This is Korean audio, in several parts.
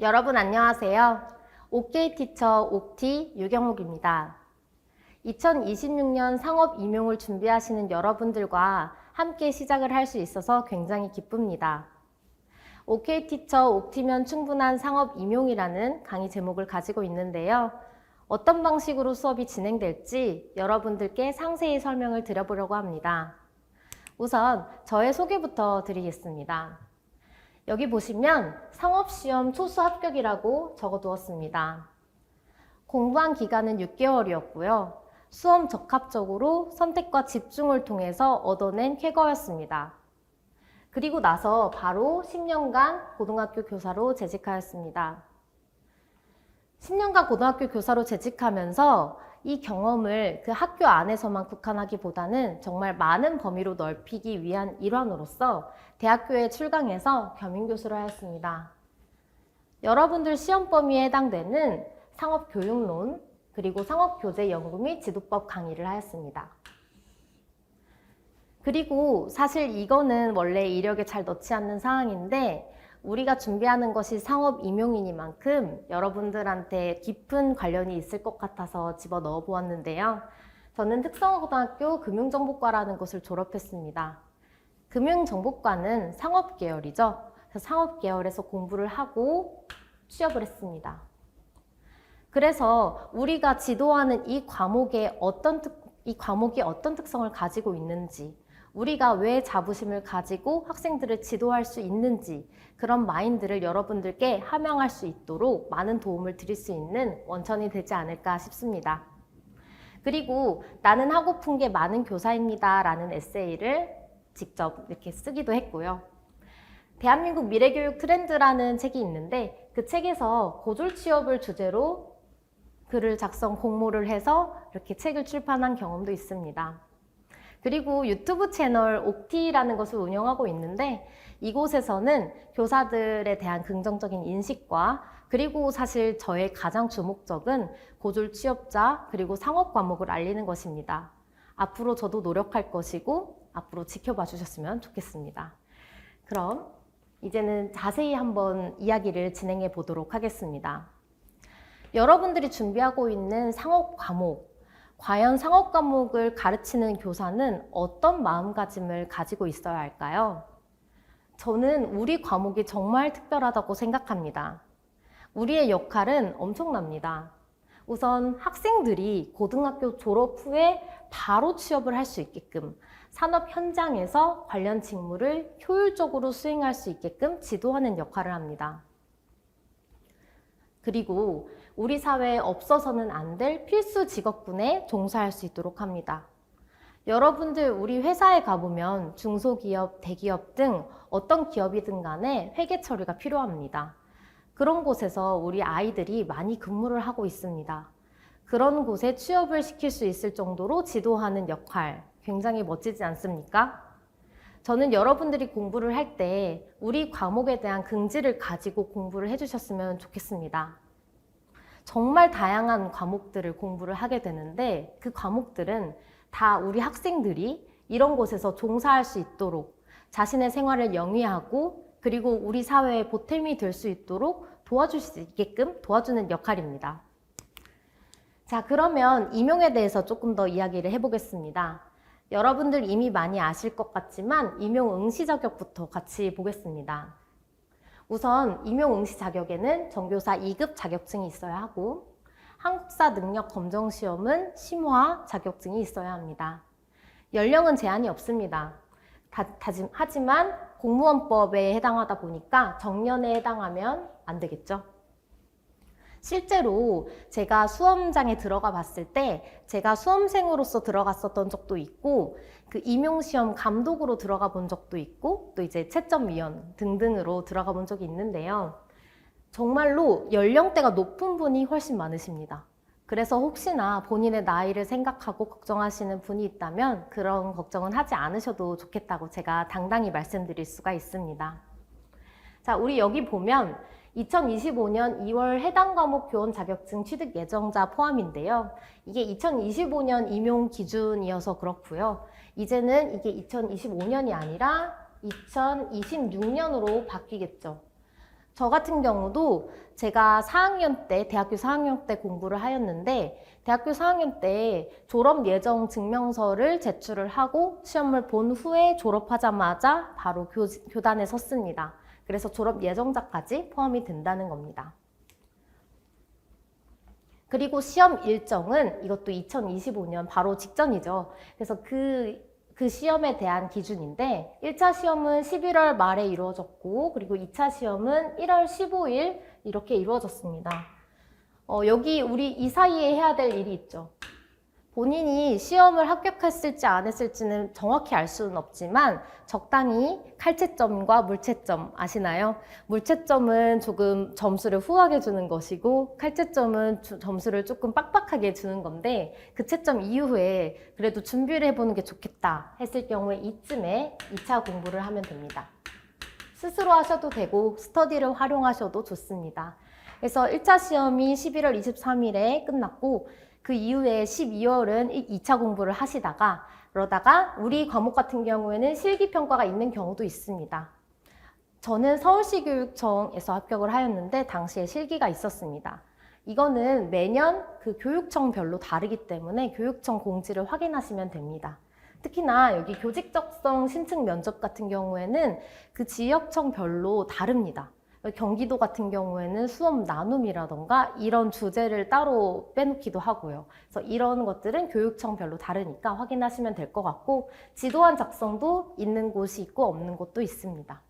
여러분 안녕하세요. OK 티처 옥티 유경옥입니다. 2026년 상업 임용을 준비하시는 여러분들과 함께 시작을 할 수 있어서 굉장히 기쁩니다. OK 티처 옥티면 충분한 상업 임용이라는 강의 제목을 가지고 있는데요. 어떤 방식으로 수업이 진행될지 여러분들께 상세히 설명을 드려보려고 합니다. 우선 저의 소개부터 드리겠습니다. 여기 보시면 상업시험 초수 합격이라고 적어두었습니다. 공부한 기간은 6개월이었고요. 수험 적합적으로 선택과 집중을 통해서 얻어낸 쾌거였습니다. 그리고 나서 바로 10년간 고등학교 교사로 재직하였습니다. 10년간 고등학교 교사로 재직하면서 이 경험을 그 학교 안에서만 국한하기보다는 정말 많은 범위로 넓히기 위한 일환으로서 대학교에 출강해서 겸임교수를 하였습니다. 여러분들 시험 범위에 해당되는 상업교육론 그리고 상업교재 연구 및 지도법 강의를 하였습니다. 그리고 사실 이거는 원래 이력에 잘 넣지 않는 사항인데 우리가 준비하는 것이 상업 임용이니만큼 여러분들한테 깊은 관련이 있을 것 같아서 집어넣어 보았는데요. 저는 특성화고등학교 금융정보과라는 곳을 졸업했습니다. 금융정보과는 상업계열이죠. 그래서 상업계열에서 공부를 하고 취업을 했습니다. 그래서 우리가 지도하는 이 과목이 어떤 특성을 가지고 있는지, 우리가 왜 자부심을 가지고 학생들을 지도할 수 있는지 그런 마인드를 여러분들께 함양할 수 있도록 많은 도움을 드릴 수 있는 원천이 되지 않을까 싶습니다. 그리고 나는 하고픈 게 많은 교사입니다 라는 에세이를 직접 이렇게 쓰기도 했고요. 대한민국 미래교육 트렌드라는 책이 있는데 그 책에서 고졸 취업을 주제로 글을 작성 공모를 해서 이렇게 책을 출판한 경험도 있습니다. 그리고 유튜브 채널 옥티라는 것을 운영하고 있는데 이곳에서는 교사들에 대한 긍정적인 인식과 그리고 사실 저의 가장 주목적은 고졸 취업자 그리고 상업 과목을 알리는 것입니다. 앞으로 저도 노력할 것이고 앞으로 지켜봐 주셨으면 좋겠습니다. 그럼 이제는 자세히 한번 이야기를 진행해 보도록 하겠습니다. 여러분들이 준비하고 있는 상업 과목, 과연 상업 과목을 가르치는 교사는 어떤 마음가짐을 가지고 있어야 할까요? 저는 우리 과목이 정말 특별하다고 생각합니다. 우리의 역할은 엄청납니다. 우선 학생들이 고등학교 졸업 후에 바로 취업을 할 수 있게끔 산업 현장에서 관련 직무를 효율적으로 수행할 수 있게끔 지도하는 역할을 합니다. 그리고 우리 사회에 없어서는 안 될 필수 직업군에 종사할 수 있도록 합니다. 여러분들 우리 회사에 가보면 중소기업, 대기업 등 어떤 기업이든 간에 회계 처리가 필요합니다. 그런 곳에서 우리 아이들이 많이 근무를 하고 있습니다. 그런 곳에 취업을 시킬 수 있을 정도로 지도하는 역할 굉장히 멋지지 않습니까? 저는 여러분들이 공부를 할 때 우리 과목에 대한 긍지를 가지고 공부를 해주셨으면 좋겠습니다. 정말 다양한 과목들을 공부를 하게 되는데 그 과목들은 다 우리 학생들이 이런 곳에서 종사할 수 있도록 자신의 생활을 영위하고 그리고 우리 사회에 보탬이 될 수 있도록 도와줄 수 있게끔 도와주는 역할입니다. 자, 그러면 임용에 대해서 조금 더 이야기를 해보겠습니다. 여러분들 이미 많이 아실 것 같지만 임용 응시 자격부터 같이 보겠습니다. 우선 임용 응시 자격에는 전교사 2급 자격증이 있어야 하고 한국사 능력 검정 시험은 심화 자격증이 있어야 합니다. 연령은 제한이 없습니다. 하지만 공무원법에 해당하다 보니까 정년에 해당하면 안 되겠죠. 실제로 제가 수험장에 들어가 봤을 때 제가 수험생으로서 들어갔었던 적도 있고 그 임용시험 감독으로 들어가 본 적도 있고 또 이제 채점위원 등등으로 들어가 본 적이 있는데요. 정말로 연령대가 높은 분이 훨씬 많으십니다. 그래서 혹시나 본인의 나이를 생각하고 걱정하시는 분이 있다면 그런 걱정은 하지 않으셔도 좋겠다고 제가 당당히 말씀드릴 수가 있습니다. 자, 우리 여기 보면 2025년 2월 해당 과목 교원 자격증 취득 예정자 포함인데요. 이게 2025년 임용 기준이어서 그렇고요. 이제는 이게 2025년이 아니라 2026년으로 바뀌겠죠. 저 같은 경우도 제가 4학년 때, 대학교 4학년 때 공부를 하였는데 대학교 4학년 때 졸업 예정 증명서를 제출을 하고 시험을 본 후에 졸업하자마자 바로 교단에 섰습니다. 그래서 졸업 예정자까지 포함이 된다는 겁니다. 그리고 시험 일정은 이것도 2025년 바로 직전이죠. 그래서 그 시험에 대한 기준인데 1차 시험은 11월 말에 이루어졌고 그리고 2차 시험은 1월 15일 이렇게 이루어졌습니다. 여기 우리 이 사이에 해야 될 일이 있죠. 본인이 시험을 합격했을지 안 했을지는 정확히 알 수는 없지만 적당히 칼채점과 물채점 아시나요? 물채점은 조금 점수를 후하게 주는 것이고 칼채점은 점수를 조금 빡빡하게 주는 건데 그 채점 이후에 그래도 준비를 해보는 게 좋겠다 했을 경우에 이쯤에 2차 공부를 하면 됩니다. 스스로 하셔도 되고 스터디를 활용하셔도 좋습니다. 그래서 1차 시험이 11월 23일에 끝났고 그 이후에 12월은 2차 공부를 하시다가 그러다가 우리 과목 같은 경우에는 실기평가가 있는 경우도 있습니다. 저는 서울시교육청에서 합격을 하였는데 당시에 실기가 있었습니다. 이거는 매년 그 교육청별로 다르기 때문에 교육청 공지를 확인하시면 됩니다. 특히나 여기 교직적성 신청 면접 같은 경우에는 그 지역청별로 다릅니다. 경기도 같은 경우에는 수업 나눔이라던가 이런 주제를 따로 빼놓기도 하고요. 그래서 이런 것들은 교육청별로 다르니까 확인하시면 될 것 같고 지도안 작성도 있는 곳이 있고 없는 곳도 있습니다.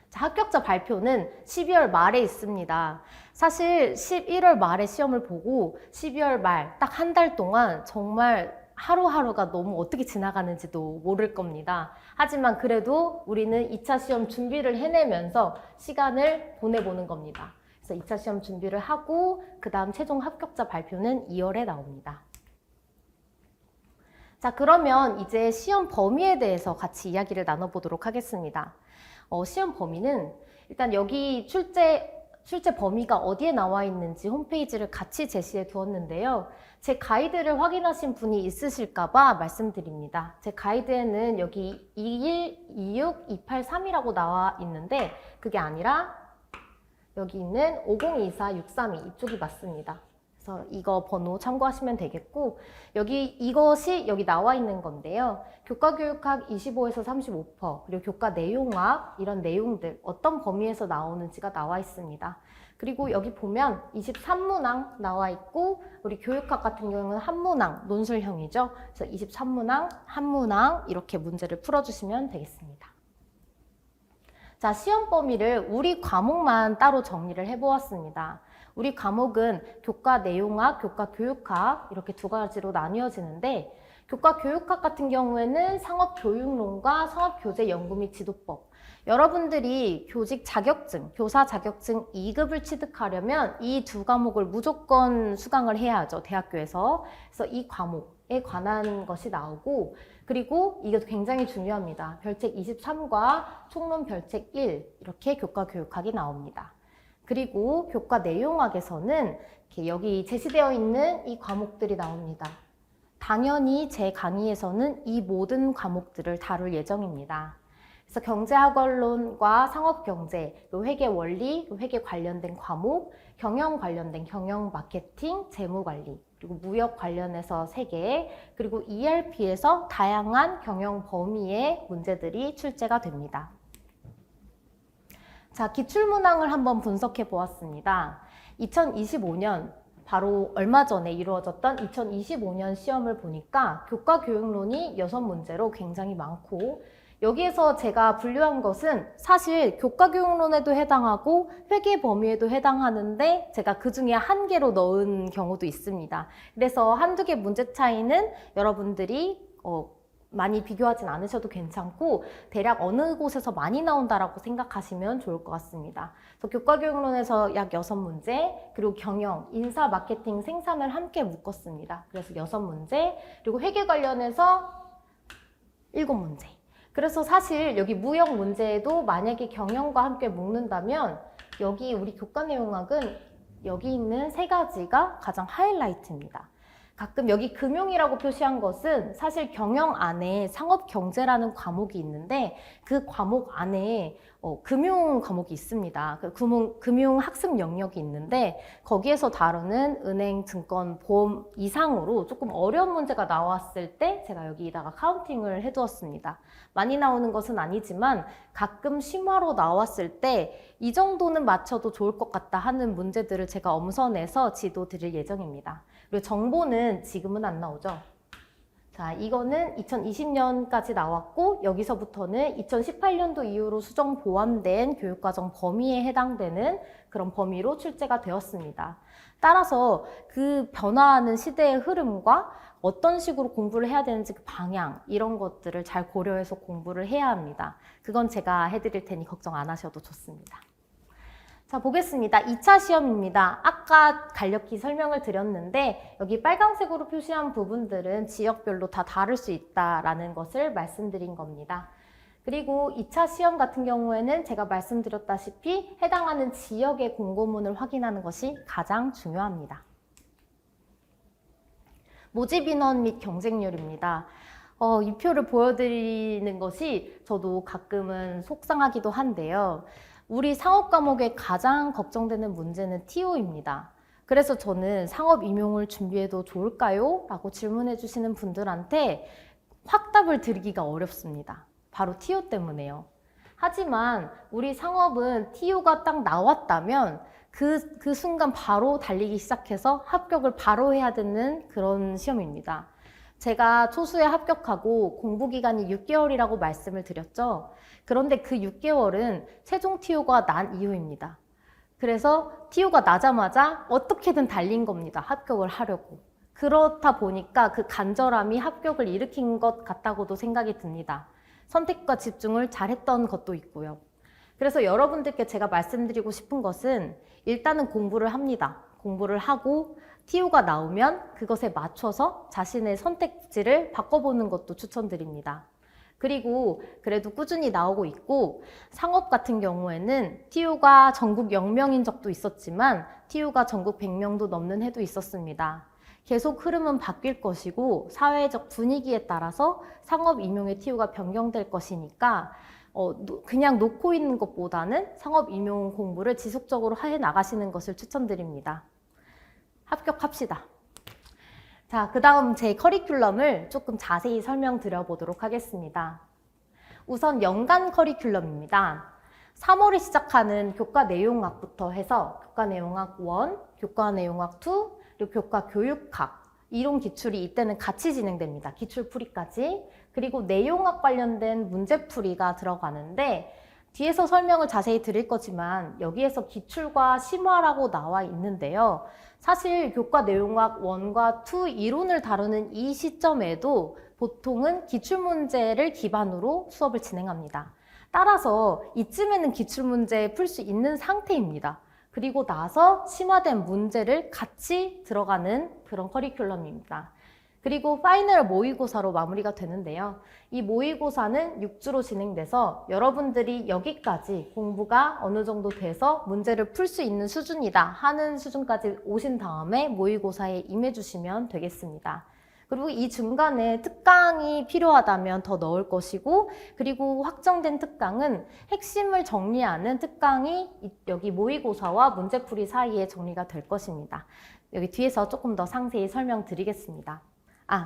자, 합격자 발표는 12월 말에 있습니다. 사실 11월 말에 시험을 보고 12월 말 딱 한 달 동안 정말 하루하루가 너무 어떻게 지나가는지도 모를 겁니다. 하지만 그래도 우리는 2차 시험 준비를 해내면서 시간을 보내보는 겁니다. 그래서 2차 시험 준비를 하고 그 다음 최종 합격자 발표는 2월에 나옵니다. 자, 그러면 이제 시험 범위에 대해서 같이 이야기를 나눠보도록 하겠습니다. 시험 범위는 일단 여기 출제 범위가 어디에 나와 있는지 홈페이지를 같이 제시해 두었는데요. 제 가이드를 확인하신 분이 있으실까봐 말씀드립니다. 제 가이드에는 여기 21, 26, 283이라고 나와 있는데 그게 아니라 여기 있는 5024, 632 이쪽이 맞습니다. 그래서 이거 번호 참고하시면 되겠고 이것이 여기 나와 있는 건데요. 교과교육학 25에서 35%, 그리고 교과 내용학 이런 내용들 어떤 범위에서 나오는지가 나와 있습니다. 그리고 여기 보면 23문항 나와 있고 우리 교육학 같은 경우는 한 문항 논술형이죠. 그래서 23문항, 한 문항 이렇게 문제를 풀어주시면 되겠습니다. 자, 시험 범위를 우리 과목만 따로 정리를 해보았습니다. 우리 과목은 교과 내용학, 교과 교육학 이렇게 두 가지로 나뉘어지는데 교과 교육학 같은 경우에는 상업교육론과 상업교재 연구 및 지도법. 여러분들이 교직 자격증, 교사 자격증 2급을 취득하려면 이 두 과목을 무조건 수강을 해야 하죠, 대학교에서. 그래서 이 과목에 관한 것이 나오고 그리고 이게 굉장히 중요합니다. 별책 23과 총론 별책 1 이렇게 교과 교육학이 나옵니다. 그리고 교과 내용학에서는 이렇게 여기 제시되어 있는 이 과목들이 나옵니다. 당연히 제 강의에서는 이 모든 과목들을 다룰 예정입니다. 그래서 경제학원론과 상업경제, 회계 원리, 회계 관련된 과목, 경영 관련된 경영 마케팅, 재무관리, 그리고 무역 관련해서 3개, 그리고 ERP에서 다양한 경영 범위의 문제들이 출제가 됩니다. 자, 기출문항을 한번 분석해 보았습니다. 2025년, 바로 얼마 전에 이루어졌던 2025년 시험을 보니까 교과교육론이 6문제로 굉장히 많고 여기에서 제가 분류한 것은 사실 교과교육론에도 해당하고 회계 범위에도 해당하는데 제가 그 중에 1개로 넣은 경우도 있습니다. 그래서 한두 개 문제 차이는 여러분들이 많이 비교하진 않으셔도 괜찮고 대략 어느 곳에서 많이 나온다라고 생각하시면 좋을 것 같습니다. 그래서 교과교육론에서 약 6문제, 그리고 경영, 인사, 마케팅, 생산을 함께 묶었습니다. 그래서 6문제, 그리고 회계 관련해서 7문제. 그래서 사실 여기 무역 문제에도 만약에 경영과 함께 묶는다면 여기 우리 교과내용학은 여기 있는 3가지가 가장 하이라이트입니다. 가끔 여기 금융이라고 표시한 것은 사실 경영 안에 상업경제라는 과목이 있는데 그 과목 안에 금융 과목이 있습니다. 그 금융 학습 영역이 있는데 거기에서 다루는 은행, 증권, 보험 이상으로 조금 어려운 문제가 나왔을 때 제가 여기다가 카운팅을 해두었습니다. 많이 나오는 것은 아니지만 가끔 심화로 나왔을 때 이 정도는 맞춰도 좋을 것 같다 하는 문제들을 제가 엄선해서 지도 드릴 예정입니다. 그리고 정보는 지금은 안 나오죠. 자, 이거는 2020년까지 나왔고 여기서부터는 2018년도 이후로 수정 보완된 교육과정 범위에 해당되는 그런 범위로 출제가 되었습니다. 따라서 그 변화하는 시대의 흐름과 어떤 식으로 공부를 해야 되는지 그 방향 이런 것들을 잘 고려해서 공부를 해야 합니다. 그건 제가 해드릴 테니 걱정 안 하셔도 좋습니다. 자, 보겠습니다. 2차 시험입니다. 아까 간략히 설명을 드렸는데 여기 빨간색으로 표시한 부분들은 지역별로 다 다를 수 있다라는 것을 말씀드린 겁니다. 그리고 2차 시험 같은 경우에는 제가 말씀드렸다시피 해당하는 지역의 공고문을 확인하는 것이 가장 중요합니다. 모집 인원 및 경쟁률입니다. 이 표를 보여드리는 것이 저도 가끔은 속상하기도 한데요. 우리 상업 과목에 가장 걱정되는 문제는 TO입니다. 그래서 저는 상업 임용을 준비해도 좋을까요? 라고 질문해 주시는 분들한테 확답을 드리기가 어렵습니다. 바로 TO 때문에요. 하지만 우리 상업은 TO가 딱 나왔다면 그 순간 바로 달리기 시작해서 합격을 바로 해야 되는 그런 시험입니다. 제가 초수에 합격하고 공부기간이 6개월이라고 말씀을 드렸죠. 그런데 그 6개월은 최종 TO가 난 이후입니다. 그래서 TO가 나자마자 어떻게든 달린 겁니다. 합격을 하려고. 그렇다 보니까 그 간절함이 합격을 일으킨 것 같다고도 생각이 듭니다. 선택과 집중을 잘했던 것도 있고요. 그래서 여러분들께 제가 말씀드리고 싶은 것은 일단은 공부를 합니다. 공부를 하고 TO가 나오면 그것에 맞춰서 자신의 선택지를 바꿔보는 것도 추천드립니다. 그리고 그래도 꾸준히 나오고 있고 상업 같은 경우에는 TO가 전국 0명인 적도 있었지만 TO가 전국 100명도 넘는 해도 있었습니다. 계속 흐름은 바뀔 것이고 사회적 분위기에 따라서 상업 임용의 TO가 변경될 것이니까 그냥 놓고 있는 것보다는 상업 임용 공부를 지속적으로 해 나가시는 것을 추천드립니다. 합격합시다. 자, 그 다음 제 커리큘럼을 조금 자세히 설명드려 보도록 하겠습니다. 우선 연간 커리큘럼입니다. 3월에 시작하는 교과 내용학부터 해서 교과 내용학 1, 교과 내용학 2, 그리고 교과 교육학, 이론 기출이 이때는 같이 진행됩니다. 기출풀이까지. 그리고 내용학 관련된 문제풀이가 들어가는데 뒤에서 설명을 자세히 드릴 거지만 여기에서 기출과 심화라고 나와 있는데요. 사실 교과 내용학 1과 2 이론을 다루는 이 시점에도 보통은 기출문제를 기반으로 수업을 진행합니다. 따라서 이쯤에는 기출문제 풀 수 있는 상태입니다. 그리고 나서 심화된 문제를 같이 들어가는 그런 커리큘럼입니다. 그리고 파이널 모의고사로 마무리가 되는데요. 이 모의고사는 6주로 진행돼서 여러분들이 여기까지 공부가 어느 정도 돼서 문제를 풀 수 있는 수준이다 하는 수준까지 오신 다음에 모의고사에 임해주시면 되겠습니다. 그리고 이 중간에 특강이 필요하다면 더 넣을 것이고 그리고 확정된 특강은 핵심을 정리하는 특강이 여기 모의고사와 문제풀이 사이에 정리가 될 것입니다. 여기 뒤에서 조금 더 상세히 설명드리겠습니다.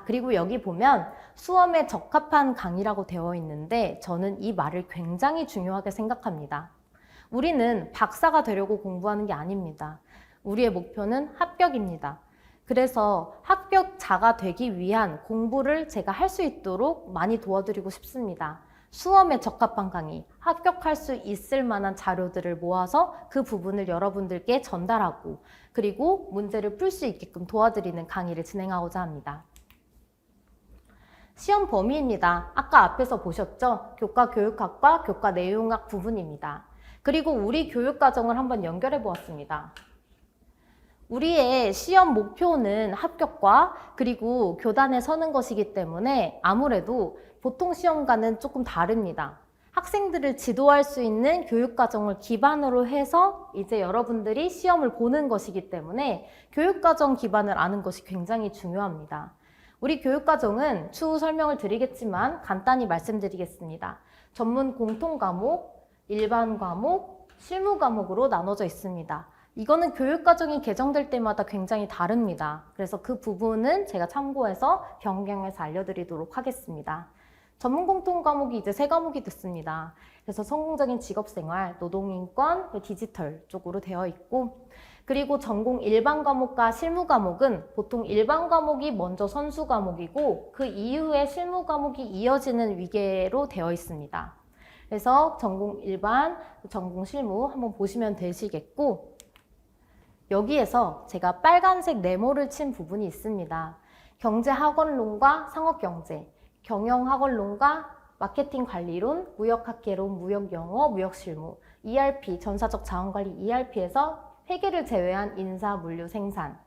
그리고 여기 보면 수험에 적합한 강의라고 되어 있는데 저는 이 말을 굉장히 중요하게 생각합니다. 우리는 박사가 되려고 공부하는 게 아닙니다. 우리의 목표는 합격입니다. 그래서 합격자가 되기 위한 공부를 제가 할 수 있도록 많이 도와드리고 싶습니다. 수험에 적합한 강의, 합격할 수 있을 만한 자료들을 모아서 그 부분을 여러분들께 전달하고 그리고 문제를 풀 수 있게끔 도와드리는 강의를 진행하고자 합니다. 시험 범위입니다. 아까 앞에서 보셨죠? 교과 교육학과 교과 내용학 부분입니다. 그리고 우리 교육과정을 한번 연결해 보았습니다. 우리의 시험 목표는 합격과 그리고 교단에 서는 것이기 때문에 아무래도 보통 시험과는 조금 다릅니다. 학생들을 지도할 수 있는 교육과정을 기반으로 해서 이제 여러분들이 시험을 보는 것이기 때문에 교육과정 기반을 아는 것이 굉장히 중요합니다. 우리 교육과정은 추후 설명을 드리겠지만 간단히 말씀드리겠습니다. 전문 공통 과목, 일반 과목, 실무 과목으로 나눠져 있습니다. 이거는 교육과정이 개정될 때마다 굉장히 다릅니다. 그래서 그 부분은 제가 참고해서 변경해서 알려드리도록 하겠습니다. 전문 공통 과목이 이제 3과목이 됐습니다. 그래서 성공적인 직업생활, 노동인권, 디지털 쪽으로 되어 있고, 그리고 전공 일반 과목과 실무 과목은 보통 일반 과목이 먼저 선수 과목이고 그 이후에 실무 과목이 이어지는 위계로 되어 있습니다. 그래서 전공 일반, 전공 실무 한번 보시면 되시겠고, 여기에서 제가 빨간색 네모를 친 부분이 있습니다. 경제학원론과 상업경제, 경영학원론과 마케팅관리론, 무역학개론, 무역영어, 무역실무, ERP, 전사적 자원관리 ERP에서 회계를 제외한 인사, 물류, 생산,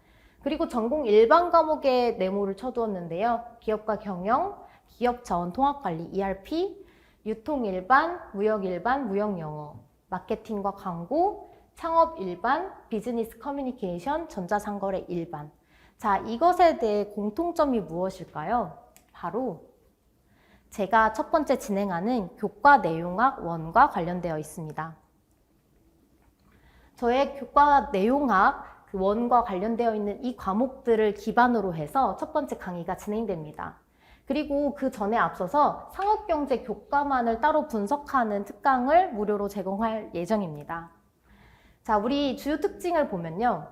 그리고 전공 일반 과목에 네모를 쳐두었는데요. 기업과 경영, 기업자원 통합관리 ERP, 유통일반, 무역일반, 무역영어, 마케팅과 광고, 창업일반, 비즈니스 커뮤니케이션, 전자상거래 일반. 자, 이것에 대해 공통점이 무엇일까요? 바로 제가 첫 번째 진행하는 교과 내용학 원과 관련되어 있습니다. 저의 교과 내용학 그 원과 관련되어 있는 이 과목들을 기반으로 해서 첫 번째 강의가 진행됩니다. 그리고 그 전에 앞서서 상업경제 교과만을 따로 분석하는 특강을 무료로 제공할 예정입니다. 자, 우리 주요 특징을 보면요.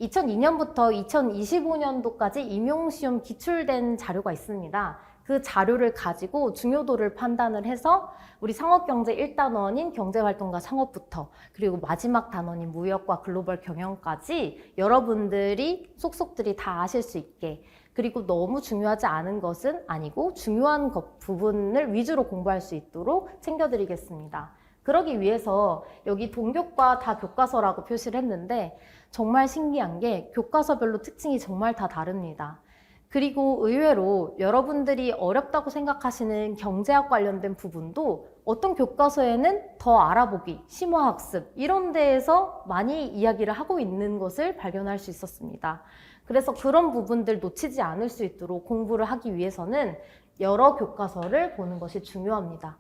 2002년부터 2025년도까지 임용시험 기출된 자료가 있습니다. 그 자료를 가지고 중요도를 판단을 해서 우리 상업경제 1단원인 경제활동과 상업부터 그리고 마지막 단원인 무역과 글로벌 경영까지 여러분들이 속속들이 다 아실 수 있게, 그리고 너무 중요하지 않은 것은 아니고 중요한 부분을 위주로 공부할 수 있도록 챙겨드리겠습니다. 그러기 위해서 여기 동교과 다 교과서라고 표시를 했는데 정말 신기한 게 교과서별로 특징이 정말 다 다릅니다. 그리고 의외로 여러분들이 어렵다고 생각하시는 경제학 관련된 부분도 어떤 교과서에는 더 알아보기, 심화학습 이런 데에서 많이 이야기를 하고 있는 것을 발견할 수 있었습니다. 그래서 그런 부분들 놓치지 않을 수 있도록 공부를 하기 위해서는 여러 교과서를 보는 것이 중요합니다.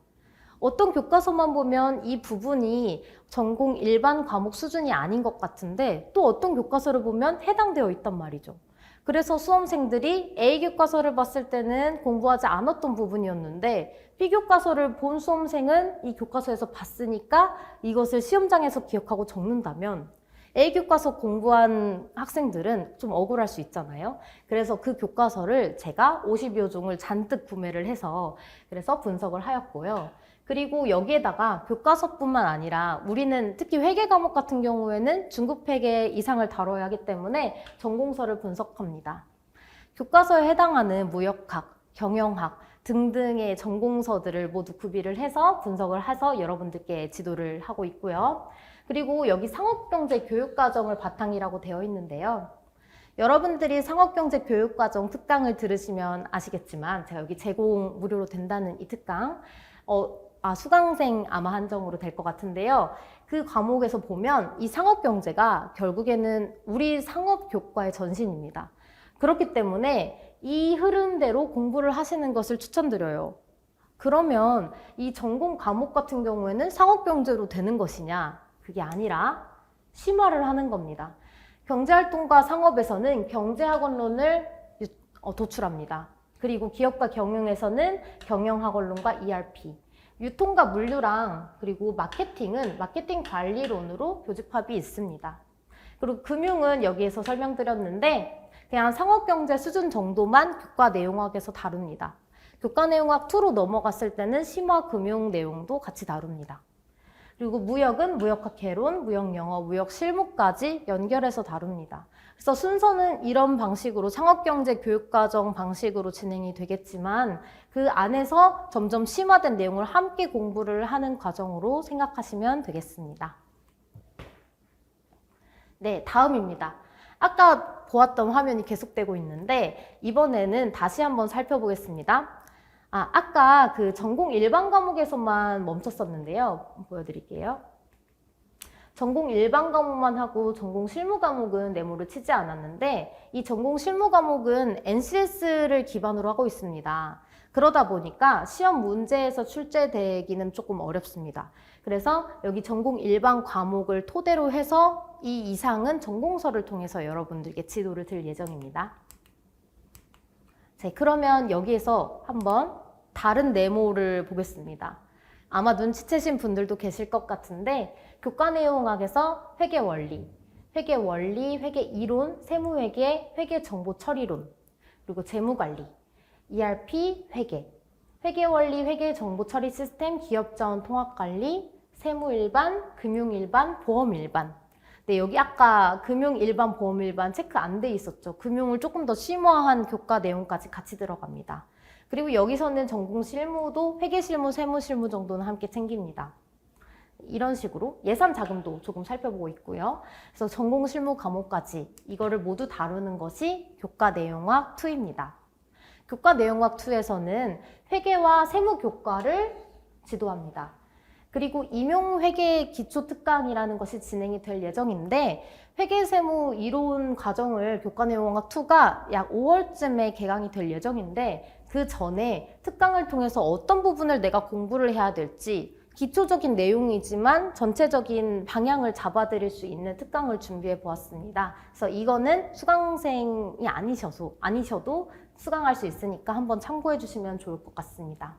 어떤 교과서만 보면 이 부분이 전공 일반 과목 수준이 아닌 것 같은데 또 어떤 교과서를 보면 해당되어 있단 말이죠. 그래서 수험생들이 A 교과서를 봤을 때는 공부하지 않았던 부분이었는데 B 교과서를 본 수험생은 이 교과서에서 봤으니까 이것을 시험장에서 기억하고 적는다면 A 교과서 공부한 학생들은 좀 억울할 수 있잖아요. 그래서 그 교과서를 제가 50여 종을 잔뜩 구매를 해서 그래서 분석을 하였고요. 그리고 여기에다가 교과서뿐만 아니라 우리는 특히 회계 과목 같은 경우에는 중급 회계 이상을 다뤄야 하기 때문에 전공서를 분석합니다. 교과서에 해당하는 무역학, 경영학 등등의 전공서들을 모두 구비를 해서 분석을 해서 여러분들께 지도를 하고 있고요. 그리고 여기 상업경제 교육과정을 바탕이라고 되어 있는데요. 여러분들이 상업경제 교육과정 특강을 들으시면 아시겠지만 제가 여기 제공 무료로 된다는 이 특강 수강생 아마 한정으로 될 것 같은데요. 그 과목에서 보면 이 상업경제가 결국에는 우리 상업교과의 전신입니다. 그렇기 때문에 이 흐름대로 공부를 하시는 것을 추천드려요. 그러면 이 전공 과목 같은 경우에는 상업경제로 되는 것이냐? 그게 아니라 심화를 하는 겁니다. 경제활동과 상업에서는 경제학원론을 도출합니다. 그리고 기업과 경영에서는 경영학원론과 ERP, 유통과 물류랑 그리고 마케팅은 마케팅 관리론으로 교집합이 있습니다. 그리고 금융은 여기에서 설명드렸는데 그냥 상업경제 수준 정도만 교과 내용학에서 다룹니다. 교과 내용학 2로 넘어갔을 때는 심화 금융 내용도 같이 다룹니다. 그리고 무역은 무역학 개론, 무역영어, 무역실무까지 연결해서 다룹니다. 그래서 순서는 이런 방식으로 상업경제 교육과정 방식으로 진행이 되겠지만 그 안에서 점점 심화된 내용을 함께 공부를 하는 과정으로 생각하시면 되겠습니다. 네, 다음입니다. 아까 보았던 화면이 계속되고 있는데 이번에는 다시 한번 살펴보겠습니다. 아까 그 전공 일반 과목에서만 멈췄었는데요. 보여드릴게요. 전공 일반 과목만 하고 전공 실무 과목은 네모를 치지 않았는데 이 전공 실무 과목은 NCS를 기반으로 하고 있습니다. 그러다 보니까 시험 문제에서 출제되기는 조금 어렵습니다. 그래서 여기 전공 일반 과목을 토대로 해서 이 이상은 전공서를 통해서 여러분들께 지도를 드릴 예정입니다. 자, 그러면 여기에서 한번 다른 네모를 보겠습니다. 아마 눈치채신 분들도 계실 것 같은데 교과내용학에서 회계원리, 회계이론, 세무회계, 회계정보처리론, 그리고 재무관리, ERP, 회계원리, 회계정보처리 시스템, 기업자원 통합관리, 세무일반, 금융일반, 보험일반. 네, 여기 아까 금융일반, 보험일반 체크 안 돼 있었죠. 금융을 조금 더 심화한 교과 내용까지 같이 들어갑니다. 그리고 여기서는 전공 실무도 회계실무, 세무실무 정도는 함께 챙깁니다. 이런 식으로 예산 자금도 조금 살펴보고 있고요. 그래서 전공 실무 과목까지 이거를 모두 다루는 것이 교과 내용학 2입니다. 교과 내용학 2에서는 회계와 세무 교과를 지도합니다. 그리고 임용회계 기초특강이라는 것이 진행이 될 예정인데 회계세무 이론 과정을 교과내용학 2가 약 5월쯤에 개강이 될 예정인데 그 전에 특강을 통해서 어떤 부분을 내가 공부를 해야 될지 기초적인 내용이지만 전체적인 방향을 잡아드릴 수 있는 특강을 준비해 보았습니다. 그래서 이거는 수강생이 아니셔도 수강할 수 있으니까 한번 참고해 주시면 좋을 것 같습니다.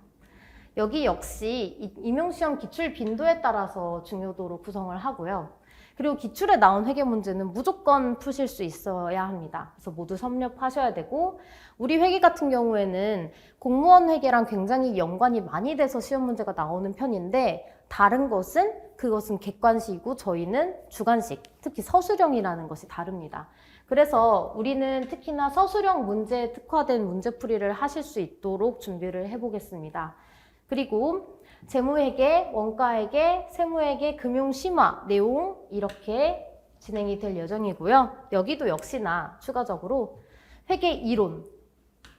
여기 역시 임용시험 기출 빈도에 따라서 중요도로 구성을 하고요. 그리고 기출에 나온 회계 문제는 무조건 푸실 수 있어야 합니다. 그래서 모두 섭렵하셔야 되고 우리 회계 같은 경우에는 공무원 회계랑 굉장히 연관이 많이 돼서 시험 문제가 나오는 편인데 다른 것은 그것은 객관식이고 저희는 주관식, 특히 서술형이라는 것이 다릅니다. 그래서 우리는 특히나 서술형 문제에 특화된 문제풀이를 하실 수 있도록 준비를 해보겠습니다. 그리고 재무회계, 원가회계, 세무회계, 금융심화 내용 이렇게 진행이 될 예정이고요. 여기도 역시나 추가적으로 회계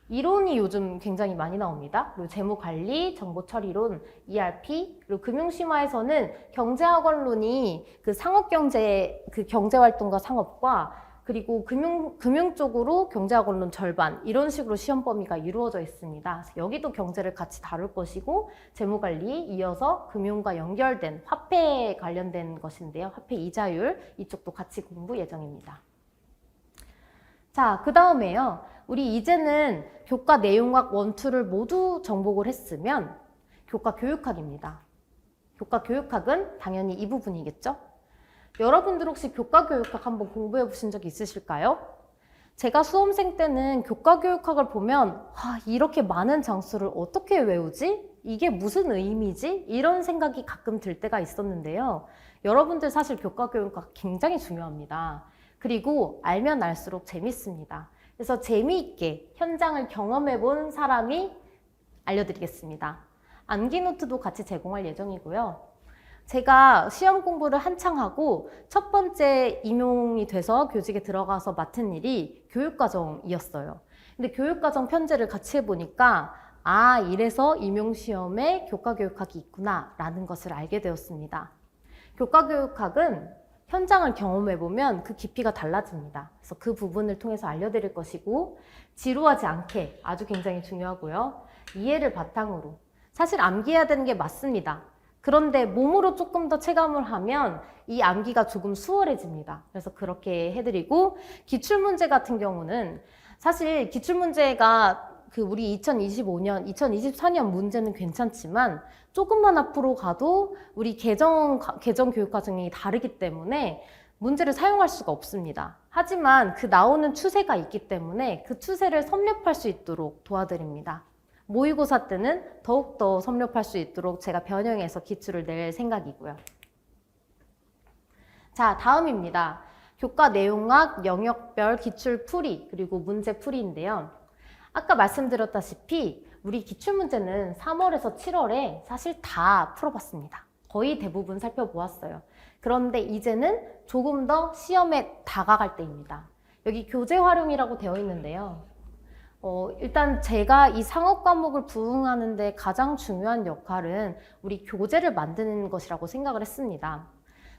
이론이 요즘 굉장히 많이 나옵니다. 그리고 재무관리, 정보처리론, ERP, 그리고 금융심화에서는 경제학원론이 그 상업경제, 그 경제활동과 상업과 그리고 금융 쪽으로 경제학원론 절반 이런 식으로 시험 범위가 이루어져 있습니다. 여기도 경제를 같이 다룰 것이고 재무관리 이어서 금융과 연결된 화폐 관련된 것인데요. 화폐 이자율 이쪽도 같이 공부 예정입니다. 자, 그 다음에요. 우리 이제는 교과 내용학 1, 2를 모두 정복을 했으면 교과 교육학입니다. 교과 교육학은 당연히 이 부분이겠죠? 여러분들 혹시 교과 교육학 한번 공부해 보신 적 있으실까요? 제가 수험생 때는 교과 교육학을 보면 이렇게 많은 장수를 어떻게 외우지? 이게 무슨 의미지? 이런 생각이 가끔 들 때가 있었는데요. 여러분들 사실 교과 교육학 굉장히 중요합니다. 그리고 알면 알수록 재밌습니다. 그래서 재미있게 현장을 경험해 본 사람이 알려드리겠습니다. 암기 노트도 같이 제공할 예정이고요. 제가 시험 공부를 한창 하고 첫 번째 임용이 돼서 교직에 들어가서 맡은 일이 교육과정이었어요. 근데 교육과정 편제를 같이 해보니까 이래서 임용시험에 교과교육학이 있구나 라는 것을 알게 되었습니다. 교과교육학은 현장을 경험해보면 그 깊이가 달라집니다. 그래서 그 부분을 통해서 알려드릴 것이고 지루하지 않게 아주 굉장히 중요하고요. 이해를 바탕으로 사실 암기해야 되는 게 맞습니다. 그런데 몸으로 조금 더 체감을 하면 이 암기가 조금 수월해집니다. 그래서 그렇게 해드리고 기출문제 같은 경우는 사실 기출문제가 우리 2025년, 2024년 문제는 괜찮지만 조금만 앞으로 가도 우리 개정 교육과정이 다르기 때문에 문제를 사용할 수가 없습니다. 하지만 그 나오는 추세가 있기 때문에 그 추세를 섭렵할 수 있도록 도와드립니다. 모의고사 때는 더욱더 섭렵할 수 있도록 제가 변형해서 기출을 낼 생각이고요. 자, 다음입니다. 교과 내용학, 영역별 기출 풀이, 그리고 문제 풀이인데요. 아까 말씀드렸다시피 우리 기출문제는 3월에서 7월에 사실 다 풀어봤습니다. 거의 대부분 살펴보았어요. 그런데 이제는 조금 더 시험에 다가갈 때입니다. 여기 교재 활용이라고 되어 있는데요. 일단 제가 이 상업 과목을 부응하는데 가장 중요한 역할은 우리 교재를 만드는 것이라고 생각을 했습니다.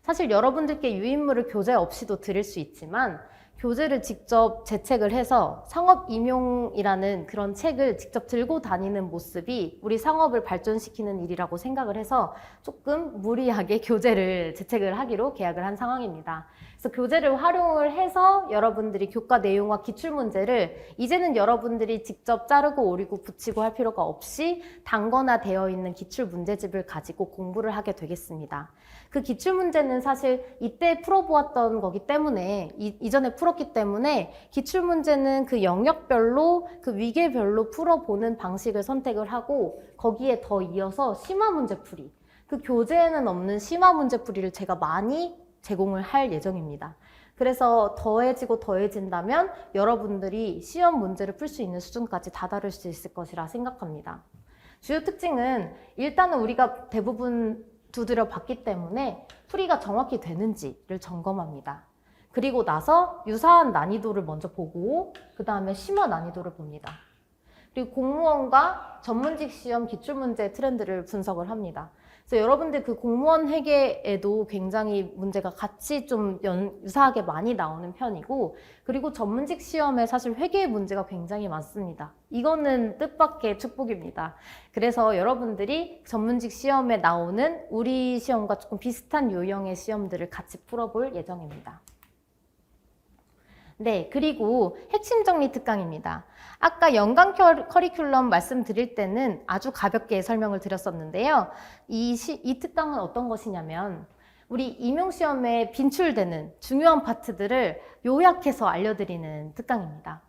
사실 여러분들께 유인물을 교재 없이도 드릴 수 있지만 교재를 직접 제책을 해서 상업 임용이라는 그런 책을 직접 들고 다니는 모습이 우리 상업을 발전시키는 일이라고 생각을 해서 조금 무리하게 교재를 제책을 하기로 계약을 한 상황입니다. 그래서 교재를 활용을 해서 여러분들이 교과 내용과 기출문제를 이제는 여러분들이 직접 자르고 오리고 붙이고 할 필요가 없이 단권화되어 있는 기출문제집을 가지고 공부를 하게 되겠습니다. 그 기출문제는 사실 이때 풀어보았던 거기 때문에 이전에 풀었기 때문에 기출문제는 그 영역별로 그 위계별로 풀어보는 방식을 선택을 하고 거기에 더 이어서 심화문제풀이 그 교재에는 없는 심화문제풀이를 제가 많이 제공을 할 예정입니다. 그래서 더해지고 더해진다면 여러분들이 시험 문제를 풀 수 있는 수준까지 다다를 수 있을 것이라 생각합니다. 주요 특징은 일단은 우리가 대부분 두드려 봤기 때문에 풀이가 정확히 되는지를 점검합니다. 그리고 나서 유사한 난이도를 먼저 보고 그 다음에 심화 난이도를 봅니다. 그리고 공무원과 전문직 시험 기출문제 트렌드를 분석을 합니다. 그래서 여러분들 그 공무원 회계에도 굉장히 문제가 같이 좀 유사하게 많이 나오는 편이고 그리고 전문직 시험에 사실 회계 문제가 굉장히 많습니다. 이거는 뜻밖의 축복입니다. 그래서 여러분들이 전문직 시험에 나오는 우리 시험과 조금 비슷한 유형의 시험들을 같이 풀어볼 예정입니다. 네, 그리고 핵심 정리 특강입니다. 아까 연간 커리큘럼 말씀드릴 때는 아주 가볍게 설명을 드렸었는데요. 이 특강은 어떤 것이냐면 우리 임용시험에 빈출되는 중요한 파트들을 요약해서 알려드리는 특강입니다.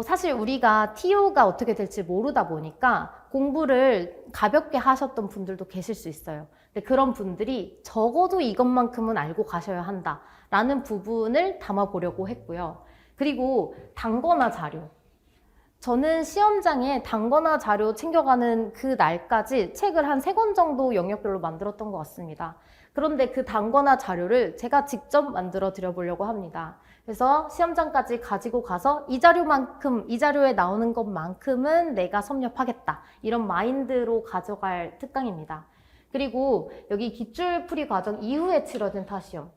사실 우리가 TO가 어떻게 될지 모르다 보니까 공부를 가볍게 하셨던 분들도 계실 수 있어요. 근데 그런 분들이 적어도 이것만큼은 알고 가셔야 한다라는 부분을 담아보려고 했고요. 그리고 단권화 자료. 저는 시험장에 단권화 자료 챙겨가는 그 날까지 책을 한 3권 정도 영역별로 만들었던 것 같습니다. 그런데 그 단권화 자료를 제가 직접 만들어 드려보려고 합니다. 그래서 시험장까지 가지고 가서 이 자료만큼, 이 자료에 나오는 것만큼은 내가 섭렵하겠다. 이런 마인드로 가져갈 특강입니다. 그리고 여기 기출풀이 과정 이후에 치러진 타시험.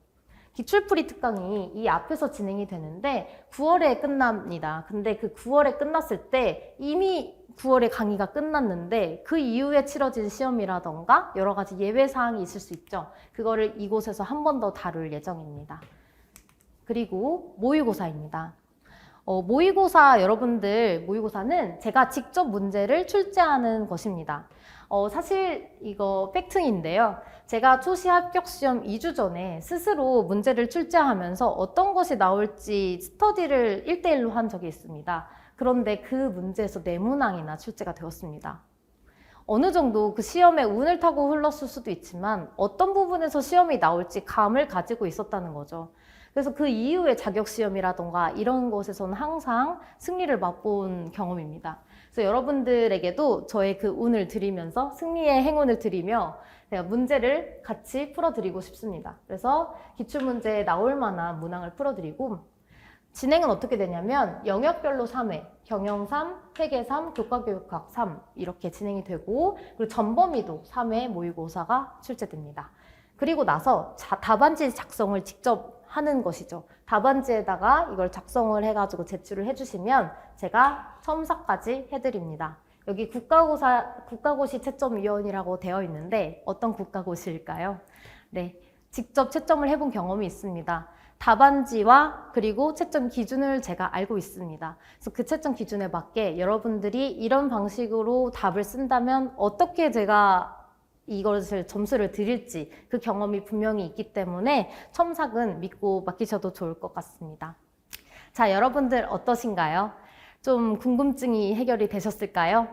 기출풀이 특강이 이 앞에서 진행이 되는데 9월에 끝납니다. 근데 그 9월에 끝났을 때 이미 9월에 강의가 끝났는데 그 이후에 치러진 시험이라던가 여러 가지 예외 사항이 있을 수 있죠. 그거를 이곳에서 한 번 더 다룰 예정입니다. 그리고 모의고사입니다. 모의고사 여러분들 모의고사는 제가 직접 문제를 출제하는 것입니다. 사실 이거 팩트인데요. 제가 초시 합격 시험 2주 전에 스스로 문제를 출제하면서 어떤 것이 나올지 스터디를 1대1로 한 적이 있습니다. 그런데 그 문제에서 4문항이나 출제가 되었습니다. 어느 정도 그 시험에 운을 타고 흘렀을 수도 있지만 어떤 부분에서 시험이 나올지 감을 가지고 있었다는 거죠. 그래서 그 이후에 자격시험이라던가 이런 것에서는 항상 승리를 맛본 경험입니다. 그래서 여러분들에게도 저의 그 운을 드리면서 승리의 행운을 드리며 제가 문제를 같이 풀어드리고 싶습니다. 그래서 기출문제에 나올 만한 문항을 풀어드리고 진행은 어떻게 되냐면 영역별로 3회, 경영 3, 회계 3, 교과교육학 3 이렇게 진행이 되고 그리고 전범위도 3회 모의고사가 출제됩니다. 그리고 나서 답안지 작성을 직접 하는 것이죠. 답안지에다가 이걸 작성을 해가지고 제출을 해주시면 제가 첨삭까지 해드립니다. 여기 국가고시 채점위원이라고 되어 있는데 어떤 국가고시일까요? 네, 직접 채점을 해본 경험이 있습니다. 답안지와 그리고 채점 기준을 제가 알고 있습니다. 그래서 그 채점 기준에 맞게 여러분들이 이런 방식으로 답을 쓴다면 어떻게 제가 이것을 점수를 드릴지 그 경험이 분명히 있기 때문에 첨삭은 믿고 맡기셔도 좋을 것 같습니다. 자, 여러분들 어떠신가요? 좀 궁금증이 해결이 되셨을까요?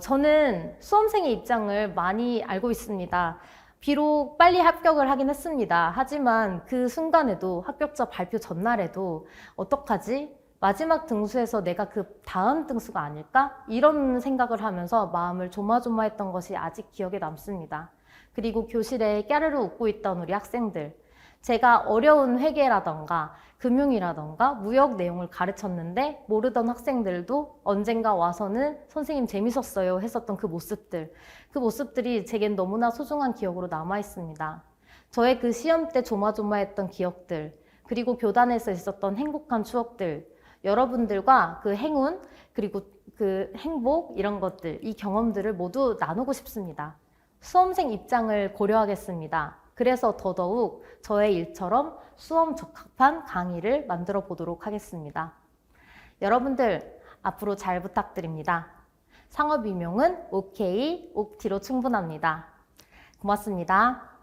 저는 수험생의 입장을 많이 알고 있습니다. 비록 빨리 합격을 하긴 했습니다. 하지만 그 순간에도 합격자 발표 전날에도 어떡하지? 마지막 등수에서 내가 그 다음 등수가 아닐까? 이런 생각을 하면서 마음을 조마조마했던 것이 아직 기억에 남습니다. 그리고 교실에 깨르르 웃고 있던 우리 학생들. 제가 어려운 회계라던가 금융이라던가 무역 내용을 가르쳤는데 모르던 학생들도 언젠가 와서는 선생님 재밌었어요 했었던 그 모습들이 제겐 너무나 소중한 기억으로 남아 있습니다. 저의 그 시험 때 조마조마했던 기억들, 그리고 교단에서 있었던 행복한 추억들, 여러분들과 그 행운, 그리고 그 행복, 이런 것들, 이 경험들을 모두 나누고 싶습니다. 수험생 입장을 고려하겠습니다. 그래서 더더욱 저의 일처럼 수험 적합한 강의를 만들어 보도록 하겠습니다. 여러분들 앞으로 잘 부탁드립니다. 상업 임용은 OK, 옥티로 충분합니다. 고맙습니다.